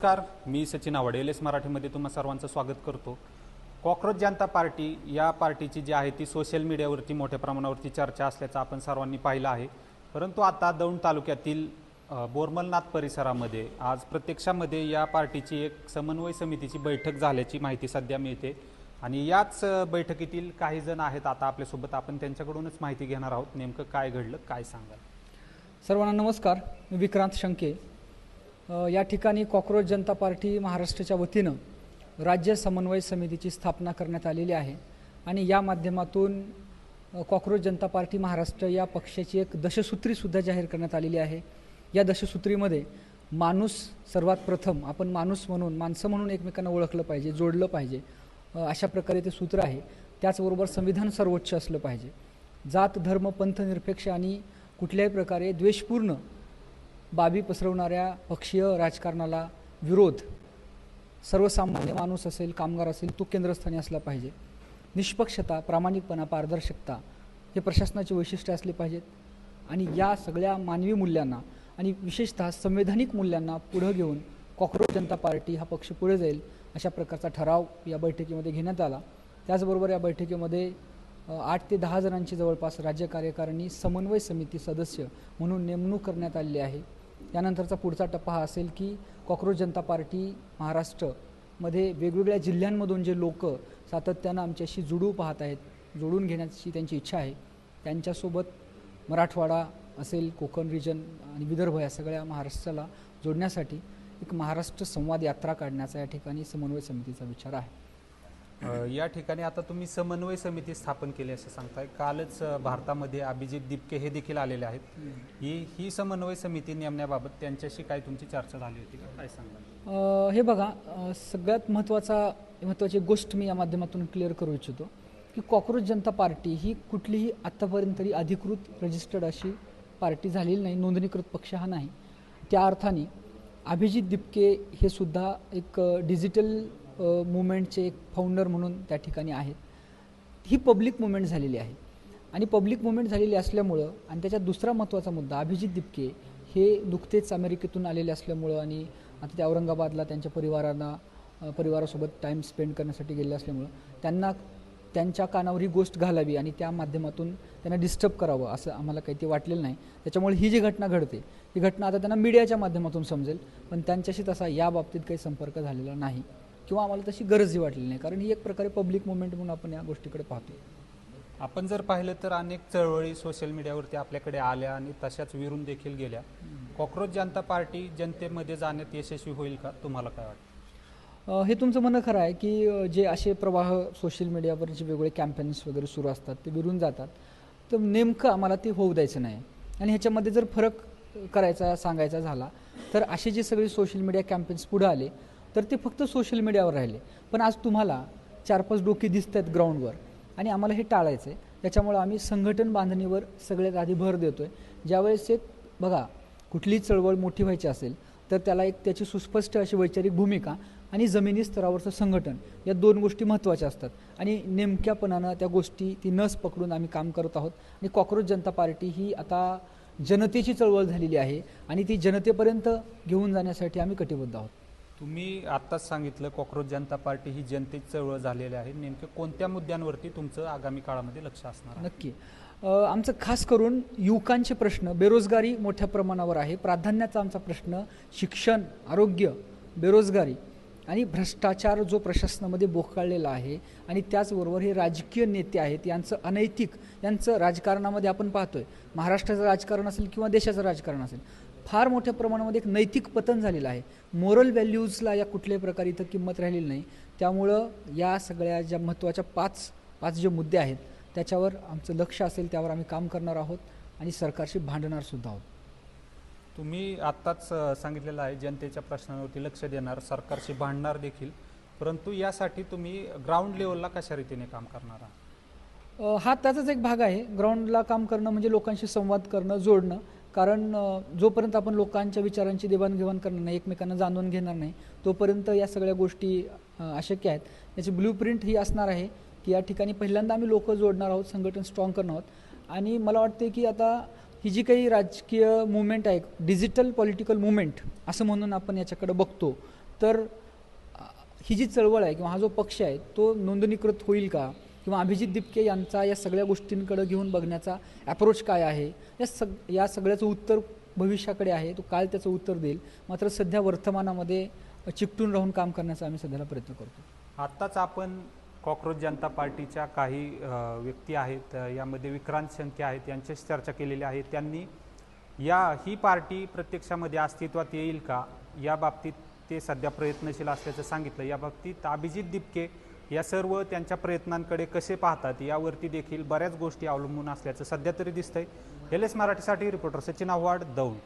नमस्कार, मी सचिन आवडे L S मराठीमध्ये तुम्हा सर्वांचं स्वागत करतो. कॉक्रोच जनता पार्टी या पार्टीची जी आहे ती सोशल मीडियावरती मोठ्या प्रमाणावरती चर्चा असल्याचं आपण सर्वांनी पाहिलं आहे. परंतु आता दौंड तालुक्यातील बोरमलनाथ परिसरामध्ये आज प्रत्यक्षामध्ये या पार्टीची एक समन्वय समितीची बैठक झाल्याची माहिती सध्या मिळते आणि याच बैठकीतील काही जण आहेत आता आपल्यासोबत. आपण त्यांच्याकडूनच माहिती घेणार आहोत. नेमकं काय घडलं, काय सांगाल? सर्वांना नमस्कार. मी विक्रांत शंके. या ठिकाणी कॉक्रोच जनता पार्टी महाराष्ट्राच्या वतीनं राज्य समन्वय समितीची स्थापना करण्यात आलेली आहे आणि या माध्यमातून कॉक्रोच जनता पार्टी महाराष्ट्र या पक्षाची एक दशसूत्रीसुद्धा जाहीर करण्यात आलेली आहे. या दशसूत्रीमध्ये माणूस सर्वात प्रथम, आपण माणूस म्हणून, माणसं म्हणून एकमेकांना ओळखलं पाहिजे, जोडलं पाहिजे, अशा प्रकारे ते सूत्र आहे. त्याचबरोबर संविधान सर्वोच्च असलं पाहिजे. जात धर्म पंथ निरपेक्ष आणि कुठल्याही प्रकारे द्वेषपूर्ण बाबी पसरवणाऱ्या पक्षीय राजकारणाला विरोध, सर्वसामान्य माणूस असेल, कामगार असेल, तो केंद्रस्थानी असला पाहिजे. निष्पक्षता, प्रामाणिकपणा, पारदर्शकता हे प्रशासनाचे वैशिष्ट्य असले पाहिजेत आणि या सगळ्या मानवी मूल्यांना आणि विशेषतः संवैधानिक मूल्यांना पुढे घेऊन कॉक्रोच जनता पार्टी हा पक्ष पुढे जाईल अशा प्रकारचा ठराव या बैठकीमध्ये घेण्यात आला. त्याचबरोबर या बैठकीमध्ये 8 ते 10 जणांची जवळपास राज्य कार्यकारिणी समन्वय समिती सदस्य म्हणून नेमणूक करण्यात आलेली आहे. यानंतरचा पुढचा टप्पा हा असेल की कॉक्रोच जनता पार्टी महाराष्ट्रमध्ये वेगवेगळ्या जिल्ह्यांमधून जे लोक सातत्यानं आमच्याशी जुळू पाहत आहेत, जोडून घेण्याची त्यांची इच्छा आहे, त्यांच्यासोबत मराठवाडा असेल, कोकण रिजन आणि विदर्भ या सगळ्या महाराष्ट्राला जोडण्यासाठी एक महाराष्ट्र संवाद यात्रा काढण्याचा या ठिकाणी समन्वय समितीचा विचार आहे. या ठिकाणी आता तुम्ही समन्वय समिती स्थापन केली असं सांगताय. कालच भारतामध्ये अभिजित दिपके हे देखील आलेले आहेत. ही समन्वय समिती नेमण्याबाबत त्यांच्याशी काय तुमची चर्चा झाली होती का, काय सांगाल? हे बघा, सगळ्यात महत्त्वाची गोष्ट मी या माध्यमातून क्लिअर करू इच्छितो की कॉक्रोच जनता पार्टी ही कुठलीही आत्तापर्यंत तरी अधिकृत रजिस्टर्ड अशी पार्टी झालेली नाही, नोंदणीकृत पक्ष हा नाही. त्या अर्थाने अभिजित दिपके हे सुद्धा एक डिजिटल मुवमेंटचे एक फाउंडर म्हणून त्या ठिकाणी आहेत. ही पब्लिक मुवमेंट झालेली आहे आणि पब्लिक मुवमेंट झालेली असल्यामुळं, आणि त्याच्यात दुसरा महत्त्वाचा मुद्दा, अभिजित दिपके हे नुकतेच अमेरिकेतून आलेले असल्यामुळं आणि आता ते औरंगाबादला त्यांच्या परिवारासोबत टाईम स्पेंड करण्यासाठी गेले असल्यामुळं त्यांना त्यांच्या कानावर ही गोष्ट घालावी आणि त्या माध्यमातून त्यांना डिस्टर्ब करावं असं आम्हाला काही ते वाटलेलं नाही. त्याच्यामुळे ही जी घटना घडते ही घटना आता त्यांना मीडियाच्या माध्यमातून समजेल, पण त्यांच्याशी तसा या बाबतीत काही संपर्क झालेला नाही किंवा आम्हाला तशी गरजही वाटली नाही, कारण ही एक प्रकारे पब्लिक मुवमेंट म्हणून आपण या गोष्टीकडे पाहतो. आपण जर पाहिलं तर अनेक चळवळी सोशल मीडियावरती आपल्याकडे आल्या आणि तशाच विरून देखील गेल्या. कॉक्रोच जनता पार्टी जनतेमध्ये जाण्यात यशस्वी होईल का, तुम्हाला काय वाटतं? हे तुमचं म्हणणं खरं आहे की जे असे प्रवाह सोशल मीडियावर जे वेगवेगळे कॅम्पेन्स वगैरे सुरू असतात ते विरून जातात, तर नेमकं आम्हाला ते होऊ द्यायचं नाही. आणि ह्याच्यामध्ये जर फरक करायचा, सांगायचा झाला तर असे जे सगळे सोशल मीडिया कॅम्पेन्स पुढे आले तर ते फक्त सोशल मीडियावर राहिले. पण आज तुम्हाला 4-5 डोके दिसत आहेत ग्राउंडवर आणि आम्हाला हे टाळायचं आहे. त्याच्यामुळं आम्ही संघटन बांधणीवर सगळ्यात आधी भर देतो आहे. ज्यावेळेस एक बघा, कुठलीही चळवळ मोठी व्हायची असेल तर त्याला एक त्याची सुस्पष्ट अशी वैचारिक भूमिका आणि जमिनी स्तरावरचं संघटन या 2 गोष्टी महत्त्वाच्या असतात आणि नेमक्यापणानं त्या गोष्टी ती नस पकडून आम्ही काम करत आहोत. आणि कॉक्रोच जनता पार्टी ही आता जनतेची चळवळ झालेली आहे आणि ती जनतेपर्यंत घेऊन जाण्यासाठी आम्ही कटिबद्ध आहोत. तुम्ही आत्ताच सांगितलं कॉक्रोच जनता पार्टी ही जनतेची चळवळ झालेली आहे. नेमकं कोणत्या मुद्द्यांवरती तुमचं आगामी काळामध्ये लक्ष असणार? नक्की आमचं खास करून युवकांचे प्रश्न, बेरोजगारी मोठ्या प्रमाणावर आहे. प्राधान्याचा आमचा प्रश्न शिक्षण, आरोग्य, बेरोजगारी आणि भ्रष्टाचार जो प्रशासनामध्ये बोकाळलेला आहे आणि त्याचबरोबर हे राजकीय नेते आहेत यांचं अनैतिक, यांचं राजकारणामध्ये आपण पाहतोय, महाराष्ट्राचं राजकारण असेल किंवा देशाचं राजकारण असेल, फार मोठ्या प्रमाणामध्ये एक नैतिक पतन झालेलं आहे. मोरल व्हॅल्यूजला या कुठल्याही प्रकारे इथं किंमत राहिलेली नाही. त्यामुळं या सगळ्या ज्या महत्त्वाच्या पाच जे मुद्दे आहेत त्याच्यावर आमचं लक्ष असेल, त्यावर आम्ही काम करणार आहोत आणि सरकारशी भांडणार सुद्धा आहोत. तुम्ही आत्ताच सांगितलेलं आहे जनतेच्या प्रश्नांवरती लक्ष देणार, सरकारशी भांडणार देखील, परंतु यासाठी तुम्ही ग्राउंड लेवलला कशा रीतीने काम करणार आहात? हा त्याचाच एक भाग आहे. ग्राउंडला काम करणं म्हणजे लोकांशी संवाद करणं, जोडणं. कारण जोपर्यंत आपण लोकांच्या विचारांची देवाणघेवाण करणार नाही, एकमेकांना जाणून घेणार नाही, तोपर्यंत या सगळ्या गोष्टी अशक्य आहेत. याची ब्ल्यूप्रिंट ही असणार आहे की या ठिकाणी पहिल्यांदा आम्ही लोक जोडणार आहोत, संघटन स्ट्रॉंग करणार आहोत. आणि मला वाटते की आता ही जी काही राजकीय मुवमेंट आहे, डिजिटल पॉलिटिकल मुवमेंट असं म्हणून आपण याच्याकडे बघतो, तर ही जी चळवळ आहे किंवा हा जो पक्ष आहे तो नोंदणीकृत होईल का, किंवा अभिजित दिपके यांचा या सगळ्या गोष्टींकडे घेऊन बघण्याचा ॲप्रोच काय आहे, या सगळ्याचं उत्तर भविष्याकडे आहे, तो काल त्याचं उत्तर देईल. मात्र सध्या वर्तमानामध्ये चिकटून राहून काम करण्याचा आम्ही सध्याला प्रयत्न करतो. आत्ताच आपण कॉक्रोच जनता पार्टीच्या काही व्यक्ती आहेत, यामध्ये विक्रांत शंके आहेत, यांच्याशी चर्चा केलेली आहे. त्यांनी ही पार्टी प्रत्यक्षामध्ये अस्तित्वात येईल का या बाबतीत ते सध्या प्रयत्नशील असल्याचं सांगितलं. या बाबतीत अभिजित दिपके या सर्व त्यांच्या प्रयत्नांकडे कसे पाहतात यावरती देखील बऱ्याच गोष्टी अवलंबून असल्याचं सध्या तरी दिसतंय. LS मराठीसाठी रिपोर्टर सचिन आव्हाड, दौंड.